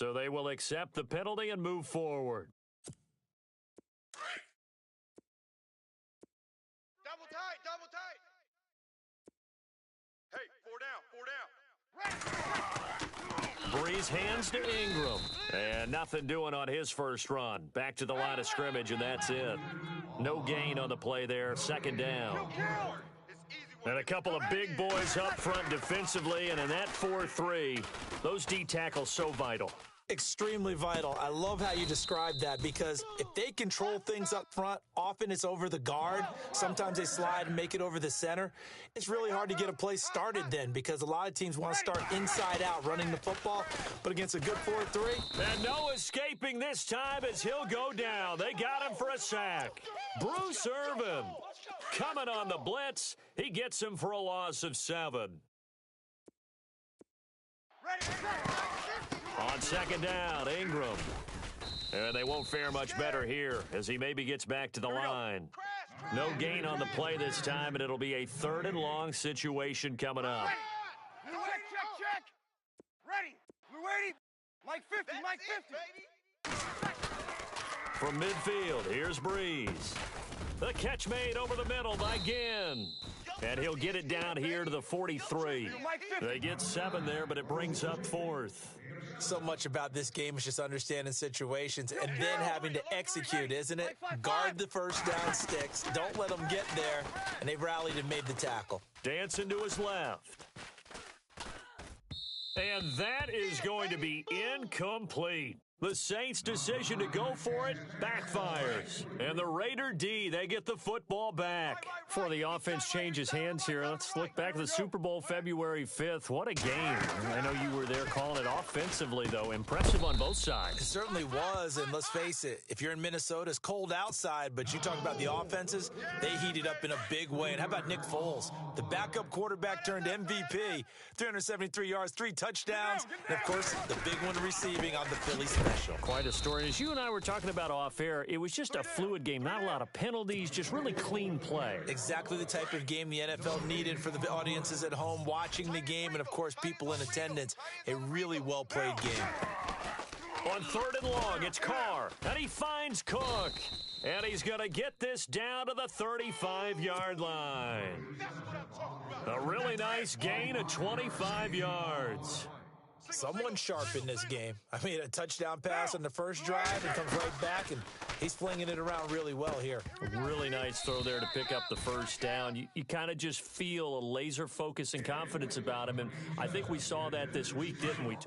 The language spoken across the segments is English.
So they will accept the penalty and move forward. Double tight, double tight. Hey, 4 down, 4 down. Breeze hands to Ingram. And nothing doing on his first run. Back to the line of scrimmage, and that's it. No gain on the play there. Second down. And a couple of big boys up front defensively, and in that 4-3, those D tackles so vital. Extremely vital. I love how you described that, because if they control things up front, often it's over the guard. Sometimes they slide and make it over the center. It's really hard to get a play started then, because a lot of teams want to start inside out running the football, but against a good 4-3. And no escaping this time as he'll go down. They got him for a sack. Bruce Irvin coming on the blitz. He gets him for a loss of 7. On second down, Ingram. And they won't fare much better here as he maybe gets back to the line. No gain on the play this time, and it'll be a 3rd and long situation coming up. Check. Ready. We're waiting. Mike 50, Mike 50. From midfield, here's Breeze. The catch made over the middle by Ginn. And he'll get it down here to the 43. They get 7 there, but it brings up 4th. So much about this game is just understanding situations and then having to execute, isn't it? Guard the first down sticks. Don't let them get there. And they've rallied and made the tackle. Dancing to his left. And that is going to be incomplete. The Saints' decision to go for it backfires. And the Raider D, they get the football back. Before the offense changes hands here, let's look back to the Super Bowl February 5th. What a game. I know you were there calling it offensively, though. Impressive on both sides. It certainly was, and let's face it, if you're in Minnesota, it's cold outside, but you talk about the offenses, they heated up in a big way. And how about Nick Foles? The backup quarterback turned MVP, 373 yards, 3 touchdowns, and, of course, the big one receiving on the Philly special. Quite a story. As you and I were talking about off air, it was just a fluid game, not a lot of penalties, just really clean play. Exactly the type of game the NFL needed for the audiences at home watching the game and, of course, people in attendance. A really well-played game. On 3rd and long, it's Carr, and he finds Cook. And he's going to get this down to the 35-yard line. A really nice gain of 25 yards. Someone sharp in this game. I mean, a touchdown pass on the first drive and comes right back, and he's flinging it around really well here. A really nice throw there to pick up the first down. You kind of just feel a laser focus and confidence about him, and I think we saw that this week, didn't we?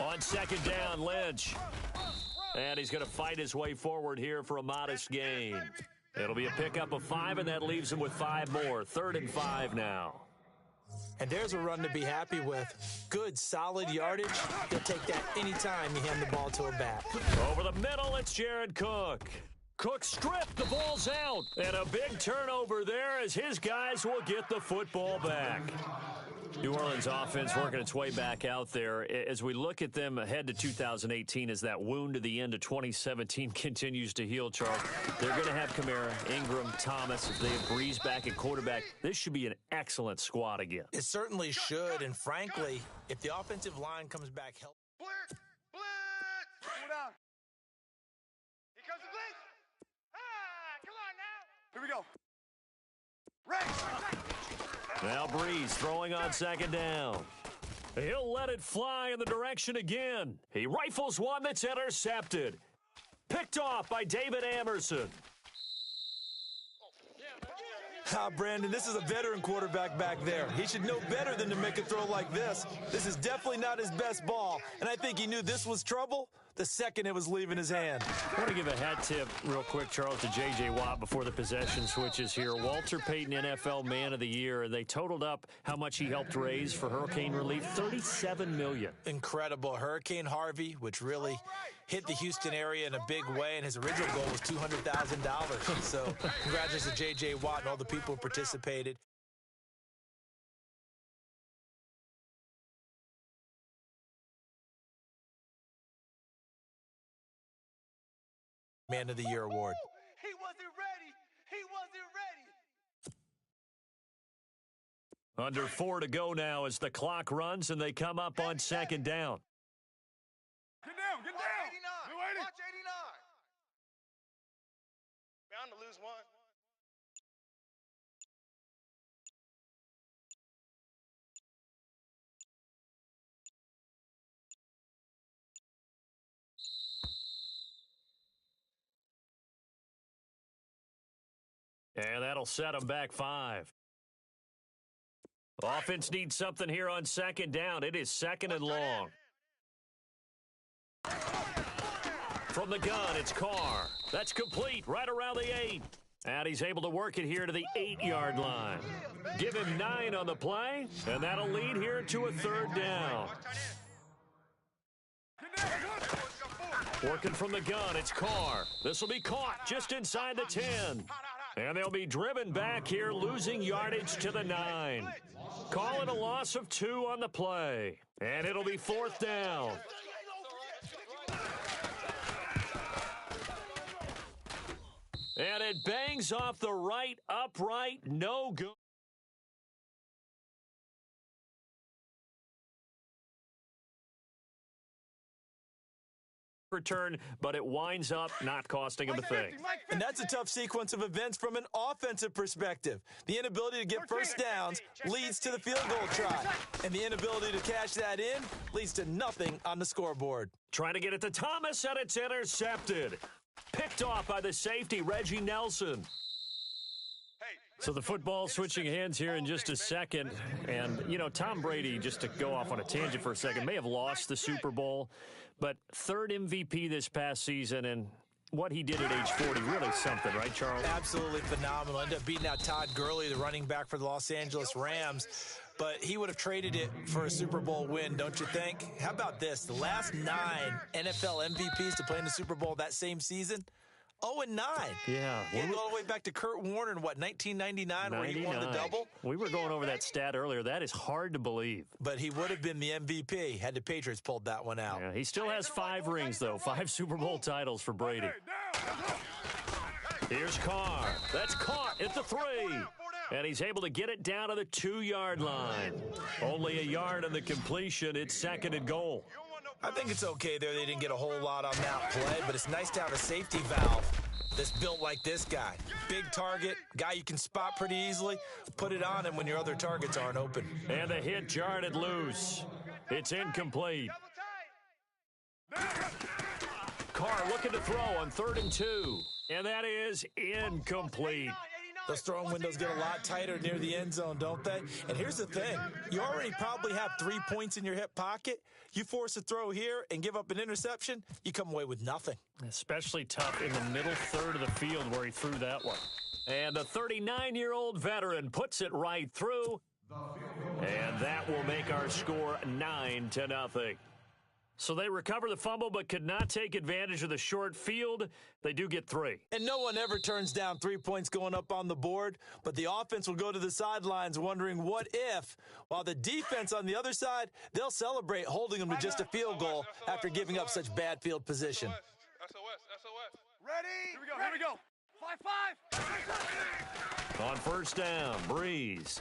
On second down, Lynch. And he's going to fight his way forward here for a modest gain. It'll be a pickup of 5, and that leaves him with 5 more. 3rd and 5 now. And there's a run to be happy with. Good, solid yardage. He'll take that anytime you hand the ball to a back. Over the middle, it's Jared Cook. Cook stripped, the ball's out. And a big turnover there as his guys will get the football back. New Orleans offense working its way back out there. As we look at them ahead to 2018, as that wound to the end of 2017 continues to heal, Charles, they're going to have Kamara, Ingram, Thomas. If they have Breeze back at quarterback, this should be an excellent squad again. It certainly should, and frankly, if the offensive line comes back healthy. Blitz! Blitz! Slow down. Here comes the blitz. Come on now. Here we go. Right. Now Breeze throwing on second down. He'll let it fly in the direction again. He rifles one that's intercepted. Picked off by David Amerson. Brandon, this is a veteran quarterback back there. He should know better than to make a throw like this. This is definitely not his best ball, and I think he knew this was trouble. the second it was leaving his hand. I want to give a hat tip real quick, Charles, to J.J. Watt before the possession switches here. Walter Payton, NFL Man of the Year. They totaled up how much he helped raise for hurricane relief, $37 million. Incredible. Hurricane Harvey, which really hit the Houston area in a big way, and his original goal was $200,000. So congratulations to J.J. Watt and all the people who participated. Man of the Year award. He wasn't ready. He wasn't ready. Under 4 to go now as the clock runs and they come up on second down. Get down, get down. Watch 89. Bound to lose one. And that'll set them back 5. Offense needs something here on second down. It is second and long. From the gun, it's Carr. That's complete right around the 8. And he's able to work it here to the 8-yard line. Give him 9 on the play, and that'll lead here to a third down. Working from the gun, it's Carr. This will be caught just inside the 10. And they'll be driven back here, losing yardage to the 9. Call it a loss of 2 on the play. And it'll be fourth down. And it bangs off the right upright, no good. Return, but it winds up not costing him a thing. And that's a tough sequence of events from an offensive perspective. The inability to get first downs leads to the field goal try, and the inability to cash that in leads to nothing on the scoreboard. Trying to get it to Thomas, and it's intercepted. Picked off by the safety, Reggie Nelson. So the football switching hands here in just a second. And, you know, Tom Brady, just to go off on a tangent for a second, may have lost the Super Bowl, but third MVP this past season, and what he did at age 40, really something, right, Charles? Absolutely phenomenal. Ended up beating out Todd Gurley, the running back for the Los Angeles Rams, but he would have traded it for a Super Bowl win, don't you think? How about this? The last 9 NFL MVPs to play in the Super Bowl that same season, 0-9. Yeah. Getting all the way back to Kurt Warner in, 1999, where he won the double? We were going over that stat earlier. That is hard to believe. But he would have been the MVP had the Patriots pulled that one out. Yeah, he still has 5 rings, though. 5 Super Bowl titles for Brady. Here's Carr. That's caught at the 3. And he's able to get it down to the 2-yard line. Only a yard on the completion. It's second and goal. I think it's okay there. They didn't get a whole lot on that play, but it's nice to have a safety valve that's built like this guy. Big target, guy you can spot pretty easily. Put it on him when your other targets aren't open. And the hit jarred it loose. It's incomplete. Carr looking to throw on 3rd and 2. And that is incomplete. Those throwing windows get a lot tighter near the end zone, don't they? And here's the thing. You already probably have 3 points in your hip pocket. You force a throw here and give up an interception, you come away with nothing. Especially tough in the middle third of the field where he threw that one. And the 39-year-old veteran puts it right through. And that will make our score 9-0. So they recover the fumble but could not take advantage of the short field. They do get 3. And no one ever turns down 3 points going up on the board, but the offense will go to the sidelines wondering what if, while the defense on the other side, they'll celebrate holding them to just a field goal after giving up such bad field position. SOS. Ready? Here we go. 5-5. On first down, Breeze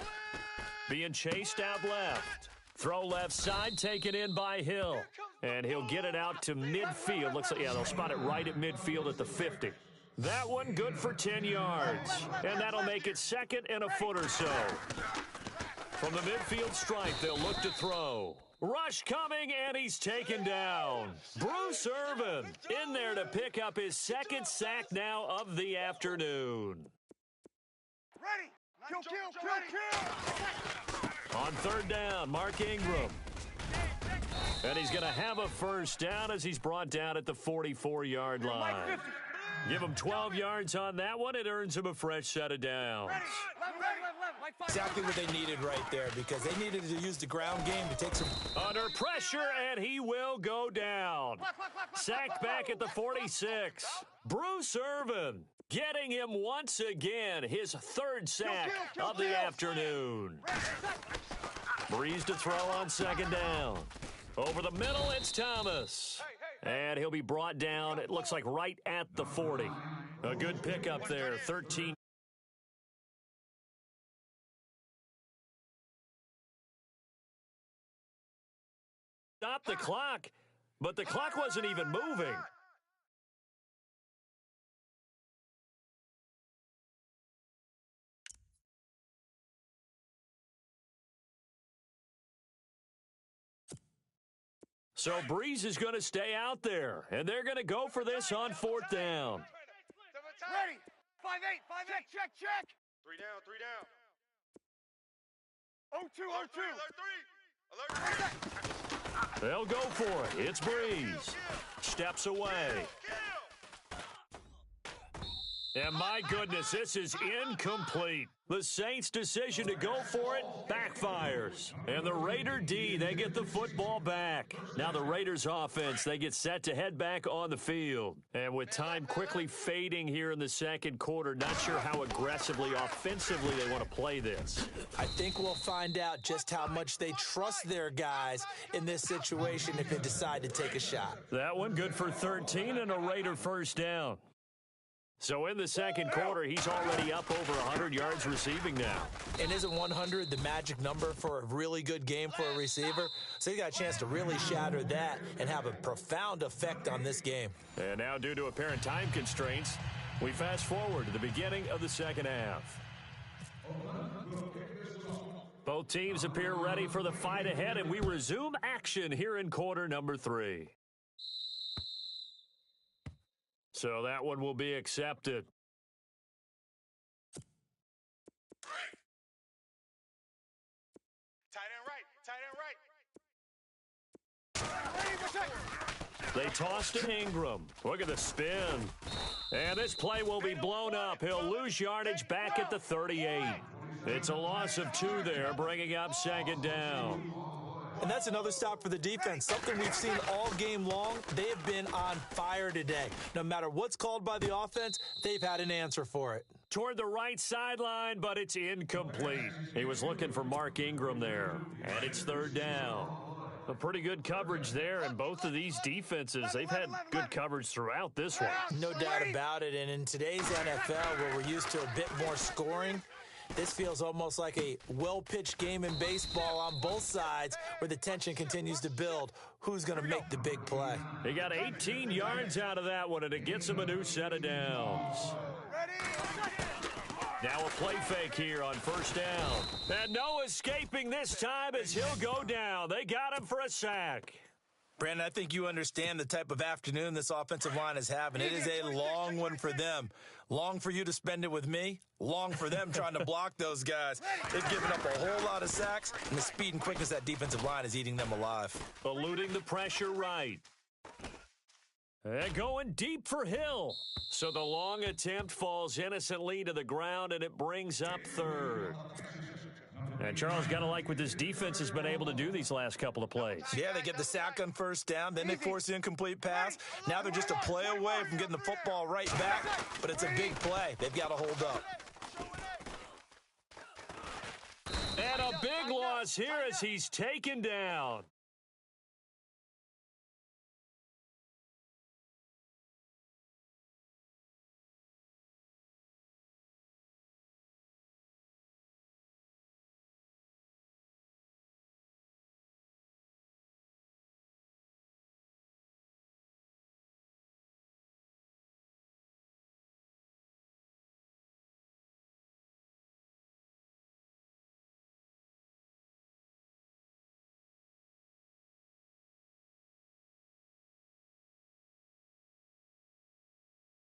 being chased out left. Throw left side, taken in by Hill. And he'll get it out to midfield. Looks like, yeah, they'll spot it right at midfield at the 50. That one good for 10 yards. And that'll make it second and a foot or so. From the midfield stripe, they'll look to throw. Rush coming, and he's taken down. Bruce Irvin in there to pick up his second sack now of the afternoon. Ready? Kill. On third down, Mark Ingram. And he's going to have a first down as he's brought down at the 44-yard line. Give him 12 yards on that one. It earns him a fresh set of downs. Exactly what they needed right there, because they needed to use the ground game to take some... Under pressure, and he will go down. Sacked back at the 46. Bruce Irvin getting him once again, his third sack of the afternoon. Breeze to throw on second down. Over the middle, it's Thomas. And he'll be brought down, it looks like right at the 40. A good pickup there, 13. Stop the clock, but the clock wasn't even moving. So Breeze is going to stay out there, and they're going to go for this on fourth down. Ready. 5-8. Check. 3 down. 0-2. They'll go for it. It's Breeze. Steps away. And my goodness, this is incomplete. The Saints' decision to go for it backfires. And the Raider D, they get the football back. Now the Raiders offense, they get set to head back on the field. And with time quickly fading here in the second quarter, not sure how aggressively, offensively they want to play this. I think we'll find out just how much they trust their guys in this situation if they decide to take a shot. That one good for 13 and a Raider first down. So in the second quarter, he's already up over 100 yards receiving now. And isn't 100 the magic number for a really good game for a receiver? So he got a chance to really shatter that and have a profound effect on this game. And now, due to apparent time constraints, we fast forward to the beginning of the second half. Both teams appear ready for the fight ahead, and we resume action here in quarter number 3. So that one will be accepted. Tight end right. They toss to Ingram. Look at the spin. And this play will be blown up. He'll lose yardage back at the 38. It's a loss of 2 there, bringing up second down. And that's another stop for the defense, something we've seen all game long. They have been on fire today. No matter what's called by the offense, they've had an answer for it. Toward the right sideline, but it's incomplete. He was looking for Mark Ingram there, and it's third down. A pretty good coverage there, and both of these defenses, they've had good coverage throughout this one. No doubt about it, and in today's NFL, where we're used to a bit more scoring, this feels almost like a well-pitched game in baseball on both sides where the tension continues to build. Who's going to make the big play? He got 18 yards out of that one, and it gets him a new set of downs. Now a play fake here on first down. And no escaping this time as he'll go down. They got him for a sack. Brandon, I think you understand the type of afternoon this offensive line is having. It is a long one for them. Long for you to spend it with me. Long for them trying to block those guys. They've given up a whole lot of sacks, and the speed and quickness of that defensive line is eating them alive. Eluding the pressure right. And going deep for Hill. So the long attempt falls innocently to the ground, and it brings up third. And Charles, got to like what this defense has been able to do these last couple of plays. Yeah, they get the sack on first down, then they force the incomplete pass. Now they're just a play away from getting the football right back, but it's a big play. They've got to hold up. And a big loss here as he's taken down.